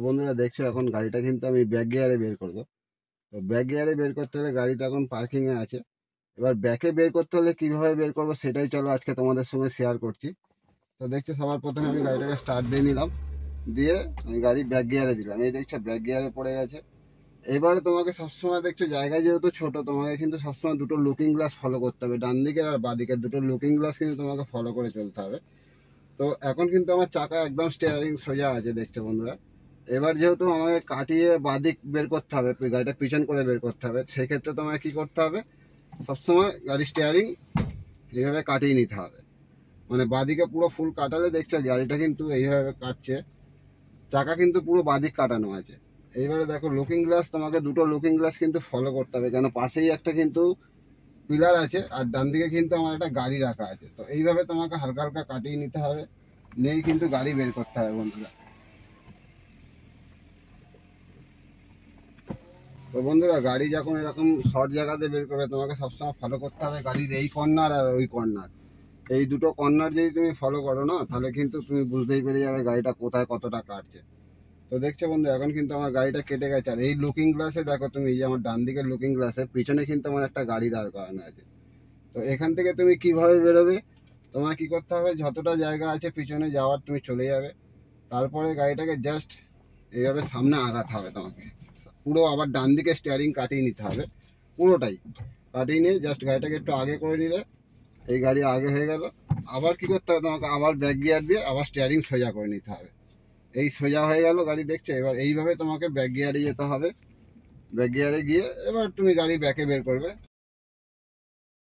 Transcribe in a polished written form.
বন্ধুরা দেখছো এখন গাড়িটা কিন্তু আমি ব্যাক গিয়ারে বের করব। তো ব্যাক গিয়ারে বের করতে হলে গাড়িটা এখন পার্কিংয়ে আছে। এবার ব্যাকে বের করতে হলে কিভাবে বের করব সেটাই চলো আজকে তোমাদের সঙ্গে শেয়ার করছি। তো দেখছো সবার প্রথমে আমি গাড়িটাকে স্টার্ট দিয়ে নিলাম, দিয়ে আমি গাড়ি ব্যাক গিয়ারে দিলাম। এই দেখছো ব্যাক গিয়ারে পড়ে গেছে। এবারে তোমাকে সবসময় দেখছো জায়গায় যেহেতু ছোট, তোমাকে কিন্তু সবসময় দুটো লুকিং গ্লাস ফলো করতে হবে, ডান দিকের আর বাঁ দিকের দুটো লুকিং গ্লাস কিন্তু তোমাকে ফলো করে চলতে হবে। তো এখন কিন্তু আমার চাকা একদম স্টিয়ারিং সোজা আছে দেখছো বন্ধুরা। এবার যেহেতু আমাকে কাটিয়ে বাদিক বের করতে হবে, গাড়িটা পিছন করে বের করতে হবে, সেক্ষেত্রে তোমাকে কি করতে হবে, সবসময় গাড়ি স্টিয়ারিং এইভাবে কাটিয়ে নিতে হবে। মানে বাদিকে পুরো ফুল কাটালে দেখছো গাড়িটা কিন্তু এইভাবে কাটছে, চাকা কিন্তু পুরো বাদিক কাটানো আছে। এইবারে দেখো লুকিং গ্লাস, তোমাকে দুটো লুকিং গ্লাস কিন্তু ফলো করতে হবে, কেন পাশেই একটা কিন্তু পিলার আছে আর ডান দিকে কিন্তু আমার একটা গাড়ি রাখা আছে। তো এইভাবে তোমাকে হালকা হালকা কাটিয়ে নিতে হবে, নিয়েই কিন্তু গাড়ি বের করতে হবে বন্ধুরা। তো বন্ধুরা গাড়ি যখন এরকম শর্ট জায়গাতে বের করবে, তোমাকে সবসময় ফলো করতে হবে গাড়ির এই কর্নার আর ওই কর্নার, এই দুটো কর্নার যদি তুমি ফলো করো না, তাহলে কিন্তু তুমি বুঝতেই পেরে যাবে গাড়িটা কোথায় কতটা কাটছে। তো দেখছো বন্ধু এখন কিন্তু আমার গাড়িটা কেটে গেছে, আর এই লুকিং গ্লাসে দেখো তুমি, এই যে আমার ডান দিকের লুকিং গ্লাসে পিছনে কিন্তু আমার একটা গাড়ি দাঁড় করানো আছে। তো এখান থেকে তুমি কিভাবে বেরোবে, তোমার কি করতে হবে, যতটা জায়গা আছে পিছনে যাওয়ার তুমি চলে যাবে, তারপরে গাড়িটাকে জাস্ট এইভাবে সামনে আগাতে হবে তোমাকে। পুরো আবার ডান দিকে স্টিয়ারিং কাটিয়ে নিতে হবে, পুরোটাই কাটিয়ে নিয়ে জাস্ট গাড়িটাকে একটু আগে করে নিলে এই গাড়ি আগে হয়ে গেল। আবার কি করতে হবে, তোমাকে আবার ব্যাক গিয়ার দিয়ে আবার স্টিয়ারিং সোজা করে নিতে হবে। এই সোজা হয়ে গেল গাড়ি দেখছো। এবার এইভাবে তোমাকে ব্যাক গিয়ারে যেতে হবে, ব্যাক গিয়ারে গিয়ে এবার তুমি গাড়ি ব্যাকে বের করবে।